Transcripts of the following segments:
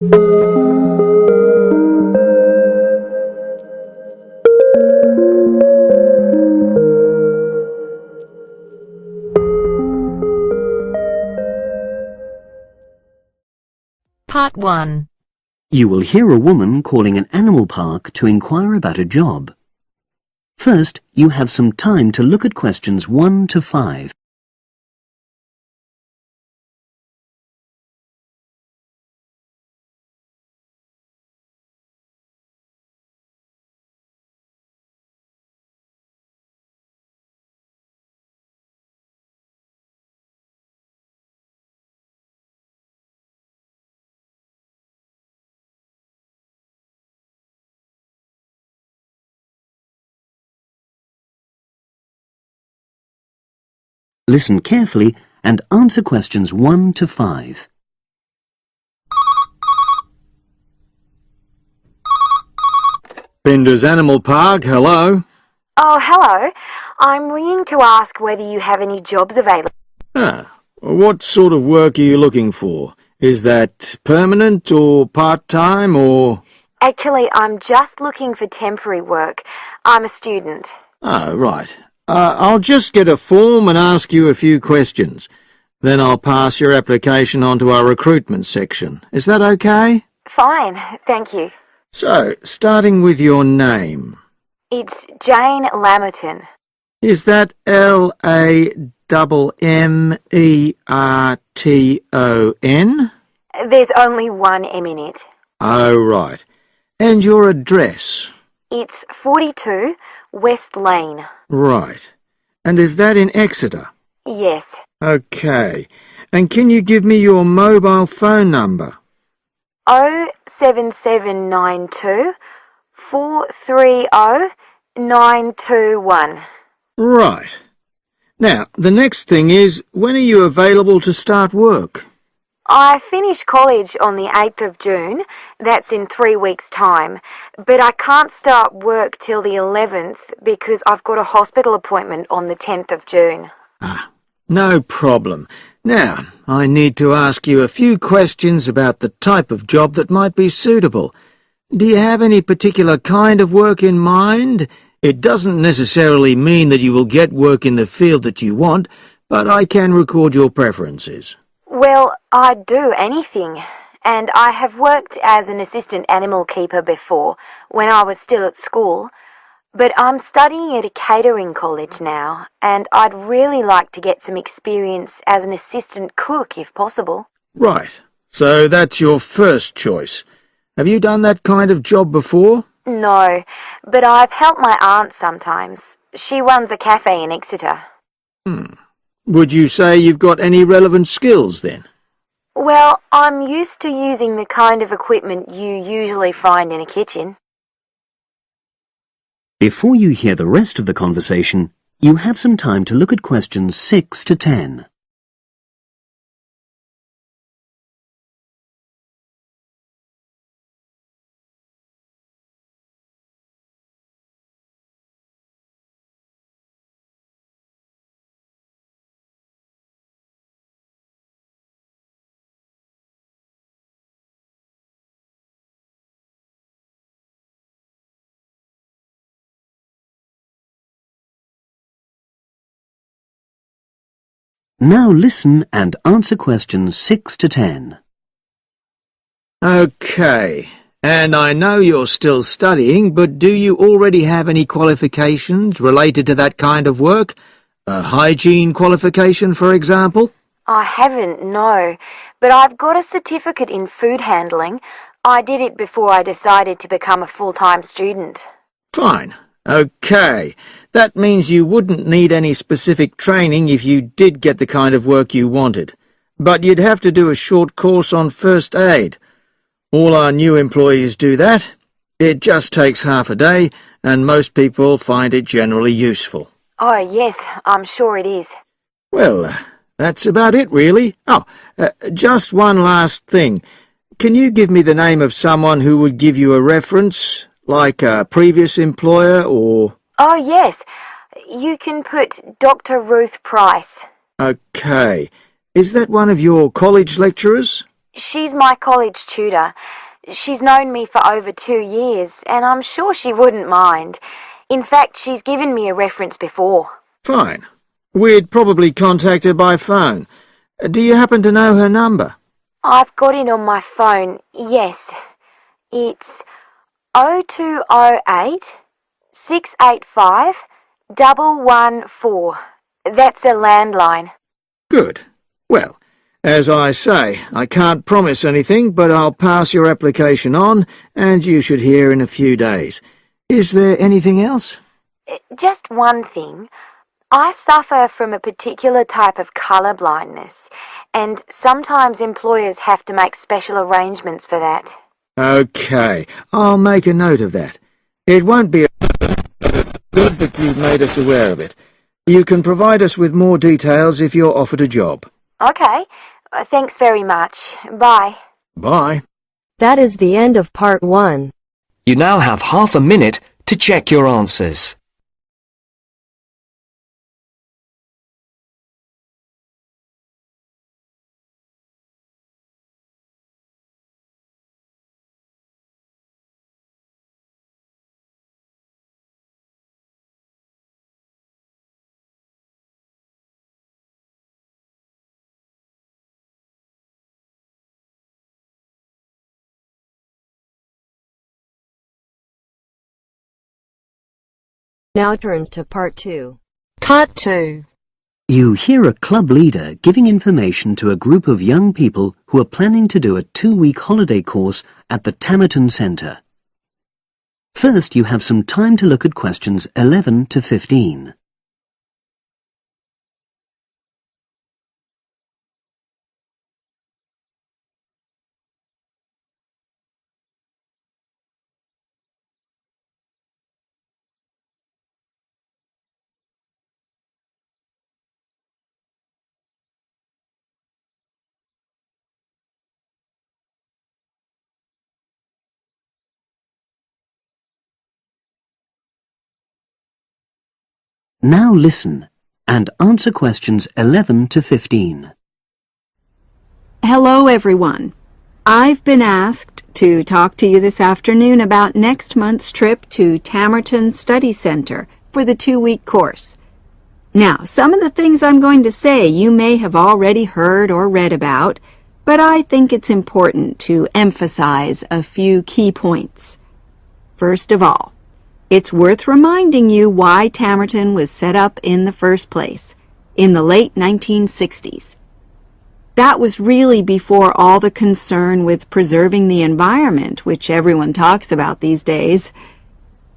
Part 1. You will hear a woman calling an animal park to inquire about a job. First, you have some time to look at questions 1 to 5. Listen carefully and answer questions 1 to 5. Binder's Animal Park, hello. Oh, hello. I'm ringing to ask whether you have any jobs available. What sort of work are you looking for? Is that permanent or part-time or... Actually, I'm just looking for temporary work. I'm a student. Oh, right. I'll just get a form and ask you a few questions. Then I'll pass your application on to our recruitment section. Is that okay? Fine, thank you. So, starting with your name. It's Jane Lammerton. Is that Lammerton? There's only one M in it. Oh, right. And your address? It's 42 West Lane. Right. And is that in Exeter? Yes. Okay. And can you give me your mobile phone number? 07792 430 921. Right. Now, the next thing is, when are you available to start work? I finish college on the 8th of June. That's in 3 weeks' time. But I can't start work till the 11th because I've got a hospital appointment on the 10th of June. No problem. Now, I need to ask you a few questions about the type of job that might be suitable. Do you have any particular kind of work in mind? It doesn't necessarily mean that you will get work in the field that you want, but I can record your preferences. Well, I'd do anything, and I have worked as an assistant animal keeper before, when I was still at school, but I'm studying at a catering college now, and I'd really like to get some experience as an assistant cook, if possible. Right, so that's your first choice. Have you done that kind of job before? No, but I've helped my aunt sometimes. She runs a cafe in Exeter. Would you say you've got any relevant skills, then? Well, I'm used to using the kind of equipment you usually find in a kitchen. Before you hear the rest of the conversation, you have some time to look at questions 6 to 10. Now listen and answer questions 6 to 10. Okay, and I know you're still studying, but do you already have any qualifications related to that kind of work? A hygiene qualification, for example? I haven't, no, but I've got a certificate in food handling. I did it before I decided to become a full-time student. Fine. Okay. That means you wouldn't need any specific training if you did get the kind of work you wanted. But you'd have to do a short course on first aid. All our new employees do that. It just takes half a day, and most people find it generally useful. Oh, yes, I'm sure it is. Well, that's about it, really. Just one last thing. Can you give me the name of someone who would give you a reference, like a previous employer or... Oh, yes. You can put Dr. Ruth Price. Okay. Is that one of your college lecturers? She's my college tutor. She's known me for over 2 years, and I'm sure she wouldn't mind. In fact, she's given me a reference before. Fine. We'd probably contact her by phone. Do you happen to know her number? I've got it on my phone, yes. It's 0208 685 114. That's a landline. Good. Well, as I say, I can't promise anything, but I'll pass your application on, and you should hear in a few days. Is there anything else? Just one thing. I suffer from a particular type of colour blindness, and sometimes employers have to make special arrangements for that. Okay, I'll make a note of that. It won't be good that you've made us aware of it. You can provide us with more details if you're offered a job. Okay. Thanks very much. Bye. Bye. That is the end of part 1. You now have half a minute to check your answers. Now turns to part 2. Part 2. You hear a club leader giving information to a group of young people who are planning to do a 2-week holiday course at the Tamerton Centre. First, you have some time to look at questions 11 to 15. Now listen and answer questions 11 to 15. Hello, everyone. I've been asked to talk to you this afternoon about next month's trip to Tamerton Study Center for the 2-week course. Now, some of the things I'm going to say you may have already heard or read about, but I think it's important to emphasize a few key points. First of all, it's worth reminding you why Tamerton was set up in the first place, in the late 1960s. That was really before all the concern with preserving the environment, which everyone talks about these days.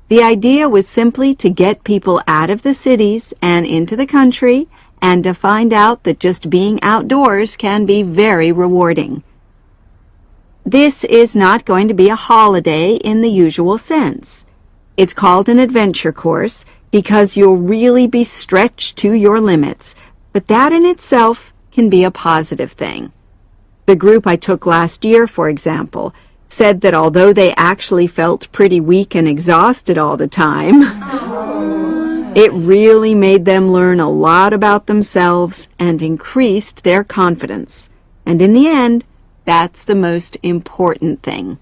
The idea was simply to get people out of the cities and into the country, and to find out that just being outdoors can be very rewarding. This is not going to be a holiday in the usual sense. It's called an adventure course because you'll really be stretched to your limits, but that in itself can be a positive thing. The group I took last year, for example, said that although they actually felt pretty weak and exhausted all the time, it really made them learn a lot about themselves and increased their confidence. And in the end, that's the most important thing.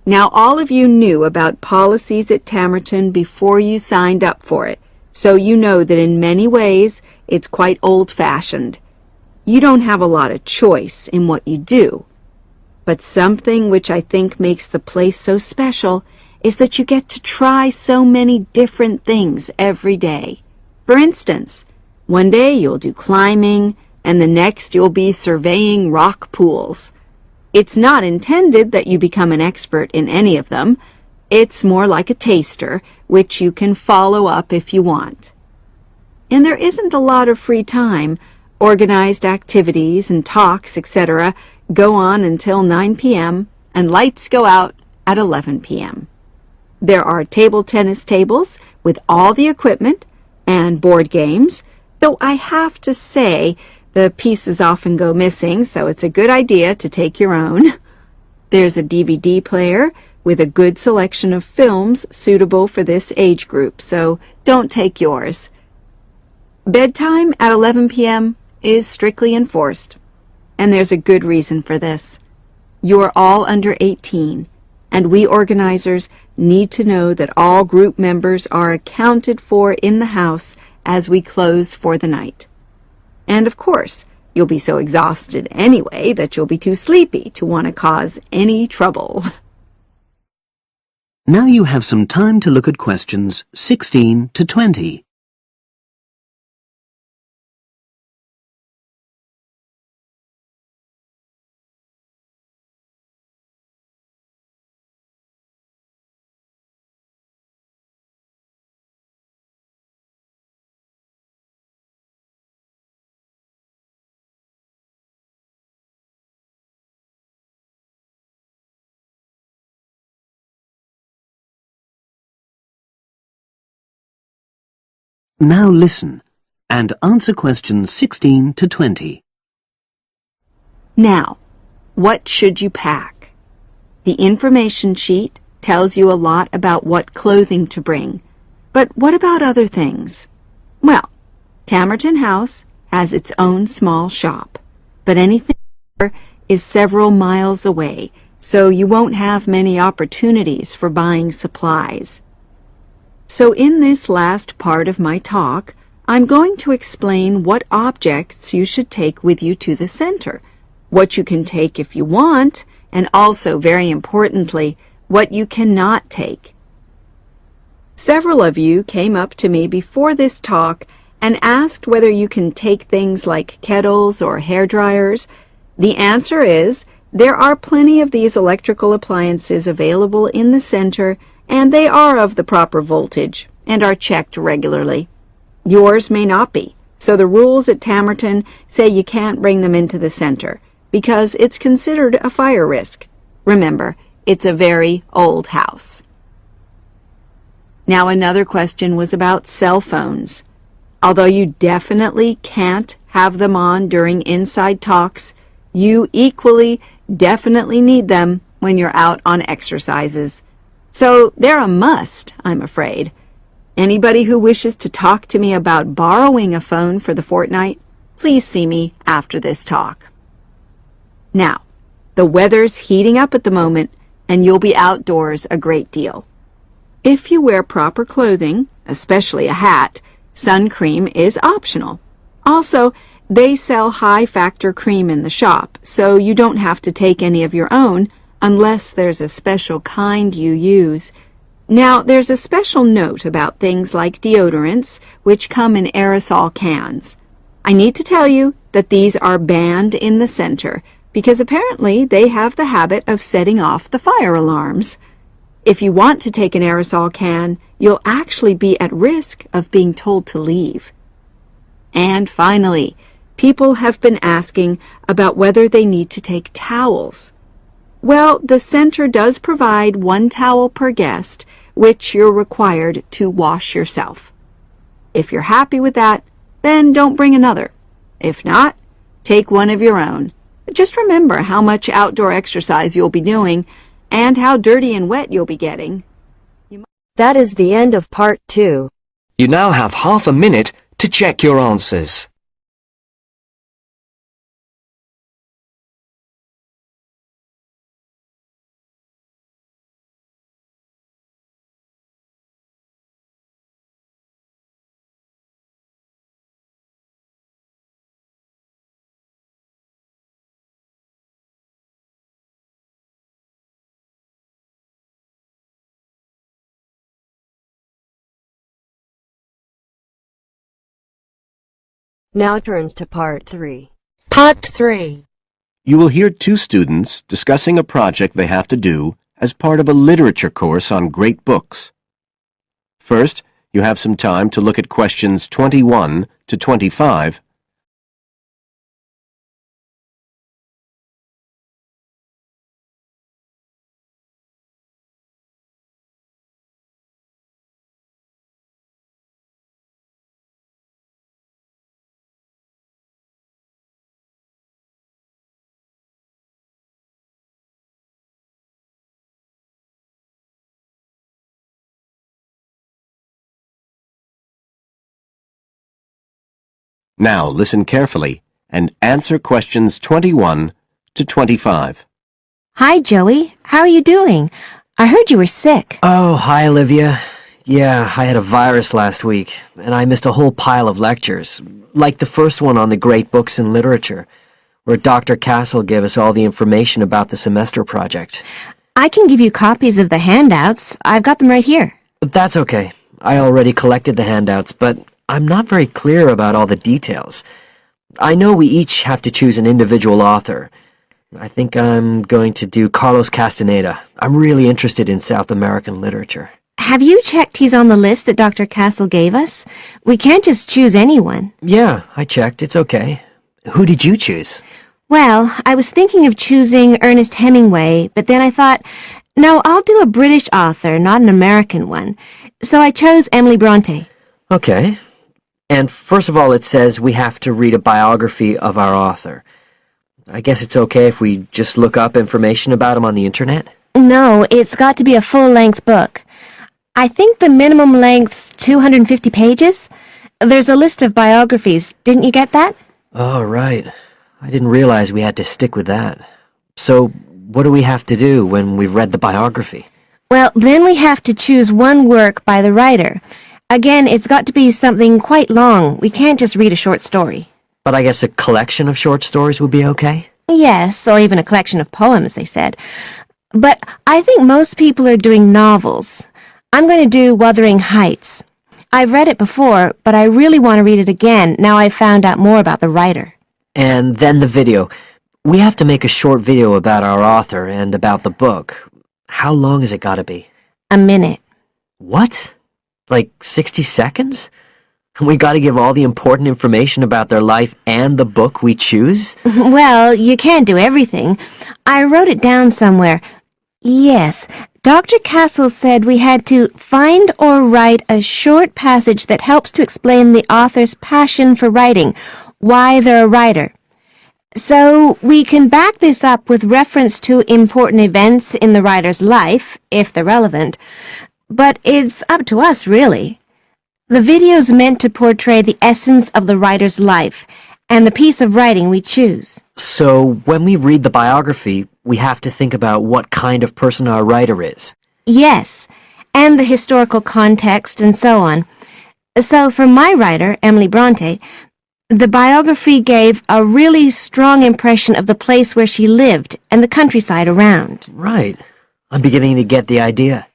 Now, all of you knew about policies at Tamerton before you signed up for it, so you know that in many ways it's quite old-fashioned. You don't have a lot of choice in what you do. But something which I think makes the place so special is that you get to try so many different things every day. For instance, one day you'll do climbing, and the next you'll be surveying rock pools. It's not intended that you become an expert in any of them. It's more like a taster, which you can follow up if you want. And there isn't a lot of free time. Organized activities and talks, etc., go on until 9 p.m., and lights go out at 11 p.m. There are table tennis tables with all the equipment and board games, though I have to say the pieces often go missing, so it's a good idea to take your own. There's a DVD player with a good selection of films suitable for this age group, so don't take yours. Bedtime at 11 p.m. is strictly enforced. and there's a good reason for this. You're all under 18, and we organizers need to know that all group members are accounted for in the house as we close for the night. And of course, you'll be so exhausted anyway that you'll be too sleepy to want to cause any trouble. Now you have some time to look at questions 16 to 20. Now listen and answer questions 16 to 20. Now, what should you pack? The information sheet tells you a lot about what clothing to bring. But what about other things? Well, Tamerton House has its own small shop, but anything there is several miles away, so you won't have many opportunities for buying supplies. So in this last part of my talk, I'm going to explain what objects you should take with you to the center, what you can take if you want, and also, very importantly, what you cannot take. Several of you came up to me before this talk and asked whether you can take things like kettles or hair dryers. The answer is there are plenty of these electrical appliances available in the center, and they are of the proper voltage and are checked regularly. Yours may not be, so the rules at Tamerton say you can't bring them into the center because it's considered a fire risk. Remember, it's a very old house. Now another question was about cell phones. Although you definitely can't have them on during inside talks, you equally definitely need them when you're out on exercises. So they're a must, I'm afraid. Anybody who wishes to talk to me about borrowing a phone for the fortnight, please see me after this talk. Now, the weather's heating up at the moment, and you'll be outdoors a great deal. If you wear proper clothing, especially a hat, sun cream is optional. Also, they sell high-factor cream in the shop, so you don't have to take any of your own unless there's a special kind you use. Now, there's a special note about things like deodorants, which come in aerosol cans. I need to tell you that these are banned in the center because apparently they have the habit of setting off the fire alarms. If you want to take an aerosol can, you'll actually be at risk of being told to leave. And finally, people have been asking about whether they need to take towels. Well, the center does provide 1 towel per guest, which you're required to wash yourself. If you're happy with that, then don't bring another. If not, take one of your own. Just remember how much outdoor exercise you'll be doing and how dirty and wet you'll be getting. That is the end of part 2. You now have half a minute to check your answers. Now turns to part 3. Part 3. You will hear 2 students discussing a project they have to do as part of a literature course on great books. First, you have some time to look at questions 21 to 25. Now listen carefully and answer questions 21 to 25. Hi, Joey. How are you doing? I heard you were sick. Oh, hi, Olivia. Yeah, I had a virus last week, and I missed a whole pile of lectures, like the first one on the great books in literature, where Dr. Castle gave us all the information about the semester project. I can give you copies of the handouts. I've got them right here. That's okay. I already collected the handouts, but I'm not very clear about all the details. I know we each have to choose an individual author. I think I'm going to do Carlos Castaneda. I'm really interested in South American literature. Have you checked he's on the list that Dr. Castle gave us? We can't just choose anyone. Yeah, I checked. It's okay. Who did you choose? Well, I was thinking of choosing Ernest Hemingway, but then I thought, no, I'll do a British author, not an American one. So I chose Emily Bronte. Okay. And first of all, it says we have to read a biography of our author. I guess it's okay if we just look up information about him on the internet? No, it's got to be a full-length book. I think the minimum length's 250 pages. There's a list of biographies. Didn't you get that? Oh, right. I didn't realize we had to stick with that. So, what do we have to do when we've read the biography? Well, then we have to choose one work by the writer. Again, it's got to be something quite long. We can't just read a short story. But I guess a collection of short stories would be okay? Yes, or even a collection of poems, they said. But I think most people are doing novels. I'm going to do Wuthering Heights. I've read it before, but I really want to read it again now I've found out more about the writer. And then the video. We have to make a short video about our author and about the book. How long has it got to be? A minute. What? Like 60 seconds? We got to give all the important information about their life and the book we choose? Well, you can't do everything. I wrote it down somewhere. Yes, Dr. Castle said we had to find or write a short passage that helps to explain the author's passion for writing, why they're a writer. So we can back this up with reference to important events in the writer's life, if they're relevant. But it's up to us, really. The video's meant to portray the essence of the writer's life and the piece of writing we choose. So when we read the biography, we have to think about what kind of person our writer is. Yes, and the historical context and so on. So for my writer, Emily Bronte, the biography gave a really strong impression of the place where she lived and the countryside around. Right. I'm beginning to get the idea.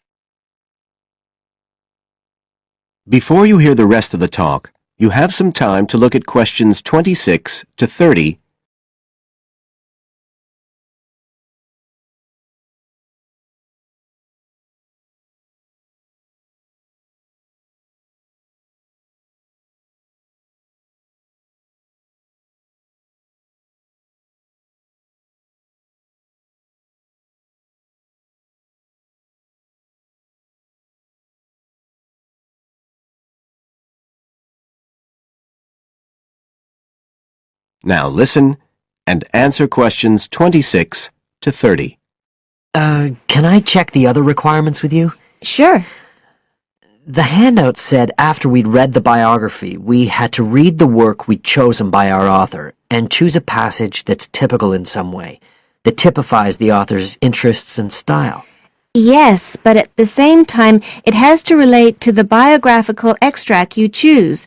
Before you hear the rest of the talk, you have some time to look at questions 26 to 30. Now listen and answer questions 26 to 30. Can I check the other requirements with you? Sure. The handout said after we'd read the biography, we had to read the work we'd chosen by our author and choose a passage that's typical in some way, that typifies the author's interests and style. Yes, but at the same time, it has to relate to the biographical extract you choose.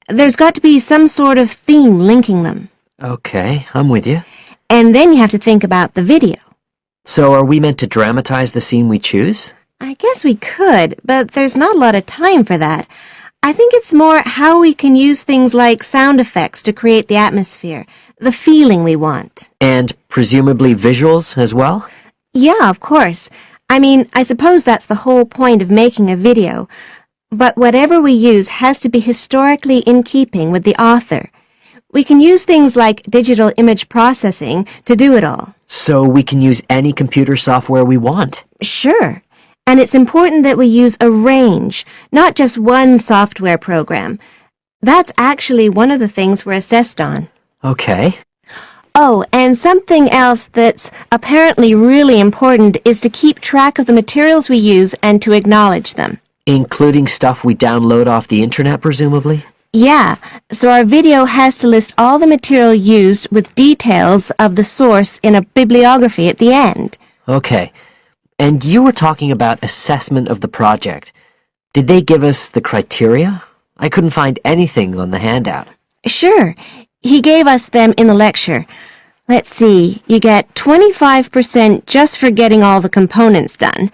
There's got to be some sort of theme linking them. Okay, I'm with you. And then you have to think about the video. So are we meant to dramatize the scene we choose? I guess we could, but there's not a lot of time for that. I think it's more how we can use things like sound effects to create the atmosphere, the feeling we want. And presumably visuals as well? Yeah, of course. I mean, I suppose that's the whole point of making a video. But whatever we use has to be historically in keeping with the author. We can use things like digital image processing to do it all. So we can use any computer software we want? Sure. And it's important that we use a range, not just one software program. That's actually one of the things we're assessed on. Okay. Oh, and something else that's apparently really important is to keep track of the materials we use and to acknowledge them. Including stuff we download off the internet, presumably? Yeah, so our video has to list all the material used with details of the source in a bibliography at the end. Okay. And you were talking about assessment of the project. Did they give us the criteria? I couldn't find anything on the handout. Sure, he gave us them in the lecture. Let's see, you get 25% just for getting all the components done.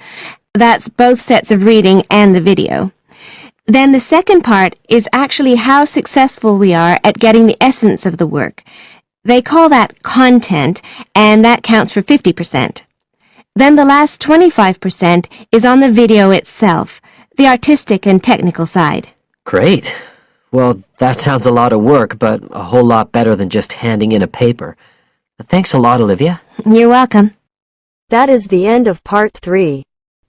That's both sets of reading and the video. Then the second part is actually how successful we are at getting the essence of the work. They call that content, and that counts for 50%. Then the last 25% is on the video itself, the artistic and technical side. Great. Well, that sounds a lot of work, but a whole lot better than just handing in a paper. Thanks a lot, Olivia. You're welcome. That is the end of part 3.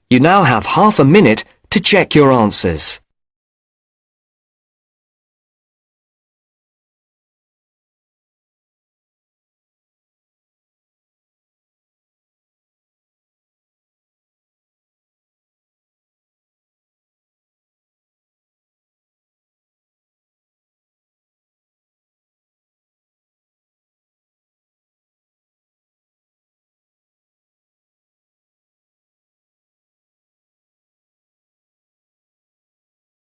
You now have half a minute to check your answers.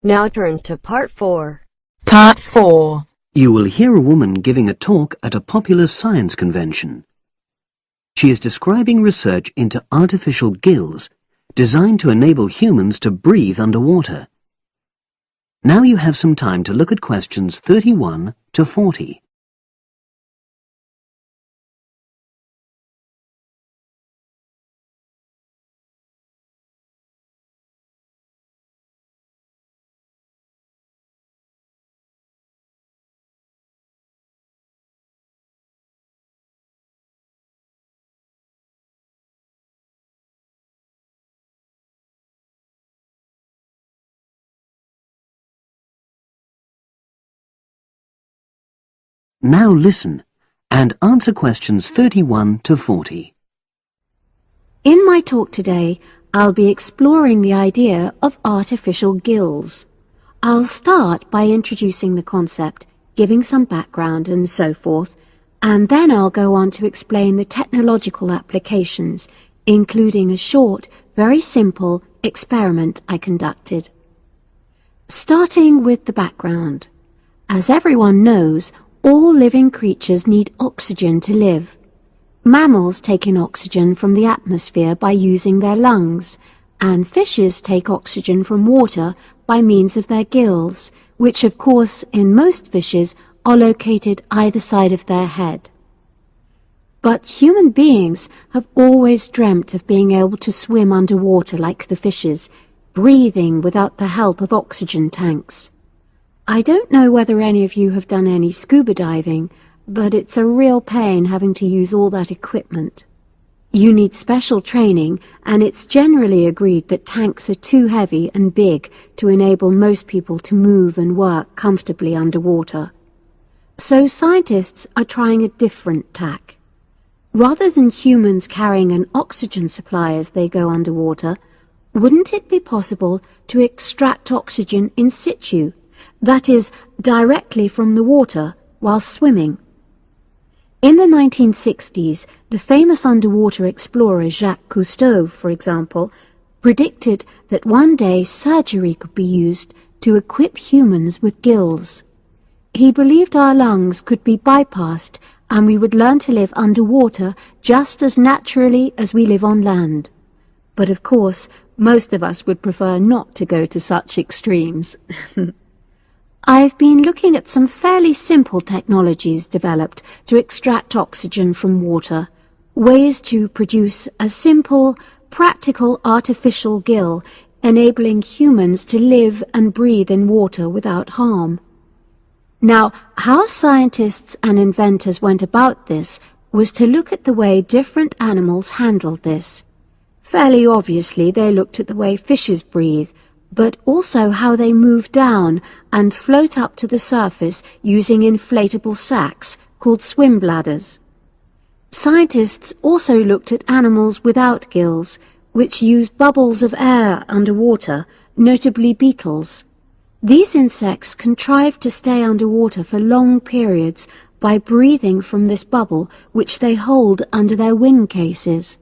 Now turns to part 4. Part 4. You will hear a woman giving a talk at a popular science convention. She is describing research into artificial gills designed to enable humans to breathe underwater. Now you have some time to look at questions 31 to 40. Now listen and answer questions 31 to 40. In my talk today, I'll be exploring the idea of artificial gills. I'll start by introducing the concept, giving some background and so forth, and then I'll go on to explain the technological applications, including a short, very simple experiment I conducted. Starting with the background. As everyone knows, all living creatures need oxygen to live. Mammals take in oxygen from the atmosphere by using their lungs, and fishes take oxygen from water by means of their gills, which of course in most fishes are located either side of their head. But human beings have always dreamt of being able to swim underwater like the fishes, breathing without the help of oxygen tanks. I don't know whether any of you have done any scuba diving, but it's a real pain having to use all that equipment. You need special training, and it's generally agreed that tanks are too heavy and big to enable most people to move and work comfortably underwater. So scientists are trying a different tack. Rather than humans carrying an oxygen supply as they go underwater, wouldn't it be possible to extract oxygen in situ? That is, directly from the water while swimming. In the 1960s, the famous underwater explorer Jacques Cousteau, for example, predicted that one day surgery could be used to equip humans with gills. He believed our lungs could be bypassed and we would learn to live underwater just as naturally as we live on land. But of course, most of us would prefer not to go to such extremes. I've been looking at some fairly simple technologies developed to extract oxygen from water, ways to produce a simple, practical artificial gill, enabling humans to live and breathe in water without harm. Now, how scientists and inventors went about this was to look at the way different animals handled this. Fairly obviously, they looked at the way fishes breathe, but also how they move down and float up to the surface using inflatable sacs called swim bladders. Scientists also looked at animals without gills, which use bubbles of air underwater, notably beetles. These insects contrive to stay underwater for long periods by breathing from this bubble which they hold under their wing cases.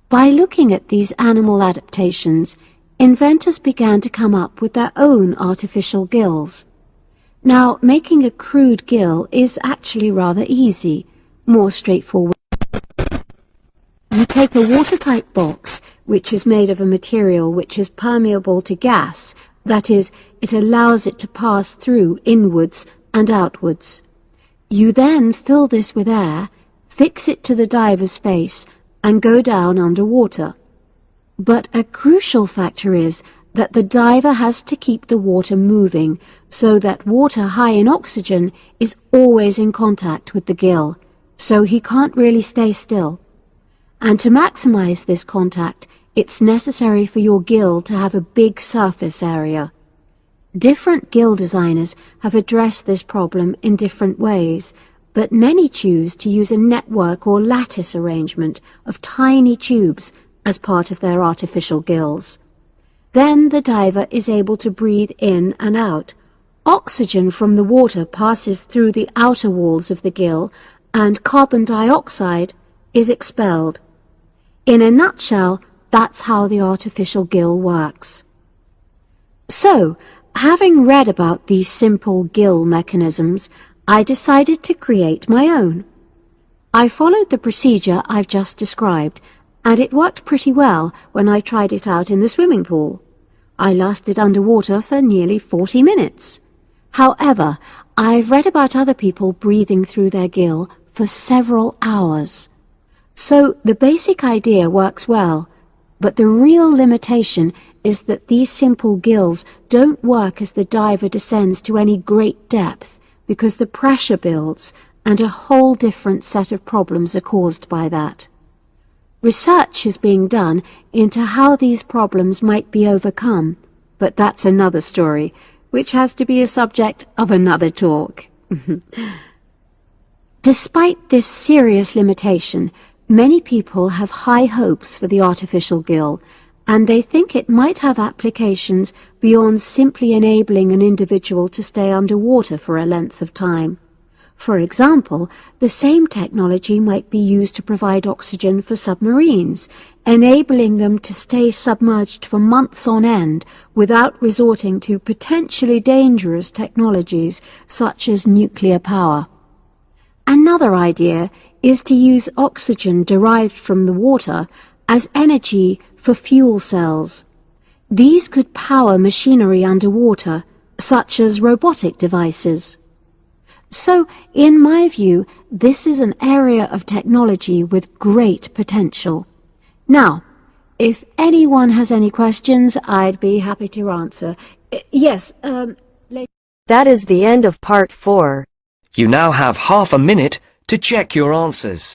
By looking at these animal adaptations, inventors began to come up with their own artificial gills. Now, making a crude gill is actually rather easy, more straightforward. You take a watertight box, which is made of a material which is permeable to gas, that is, it allows it to pass through inwards and outwards. You then fill this with air, fix it to the diver's face, and go down underwater. But a crucial factor is that the diver has to keep the water moving so that water high in oxygen is always in contact with the gill, so he can't really stay still. And to maximize this contact, it's necessary for your gill to have a big surface area. Different gill designers have addressed this problem in different ways, but many choose to use a network or lattice arrangement of tiny tubes as part of their artificial gills. Then the diver is able to breathe in and out. Oxygen from the water passes through the outer walls of the gill, and carbon dioxide is expelled. In a nutshell, that's how the artificial gill works. So, having read about these simple gill mechanisms, I decided to create my own. I followed the procedure I've just described, and it worked pretty well when I tried it out in the swimming pool. I lasted underwater for nearly 40 minutes. However, I've read about other people breathing through their gill for several hours. So the basic idea works well, but the real limitation is that these simple gills don't work as the diver descends to any great depth, because the pressure builds and a whole different set of problems are caused by that. Research is being done into how these problems might be overcome, but that's another story, which has to be a subject of another talk. Despite this serious limitation, many people have high hopes for the artificial gill, and they think it might have applications beyond simply enabling an individual to stay underwater for a length of time. For example, the same technology might be used to provide oxygen for submarines, enabling them to stay submerged for months on end without resorting to potentially dangerous technologies such as nuclear power. Another idea is to use oxygen derived from the water as energy for fuel cells. These could power machinery underwater, such as robotic devices. So, in my view, this is an area of technology with great potential. Now, if anyone has any questions, I'd be happy to answer. Yes, That is the end of part 4. You now have half a minute to check your answers.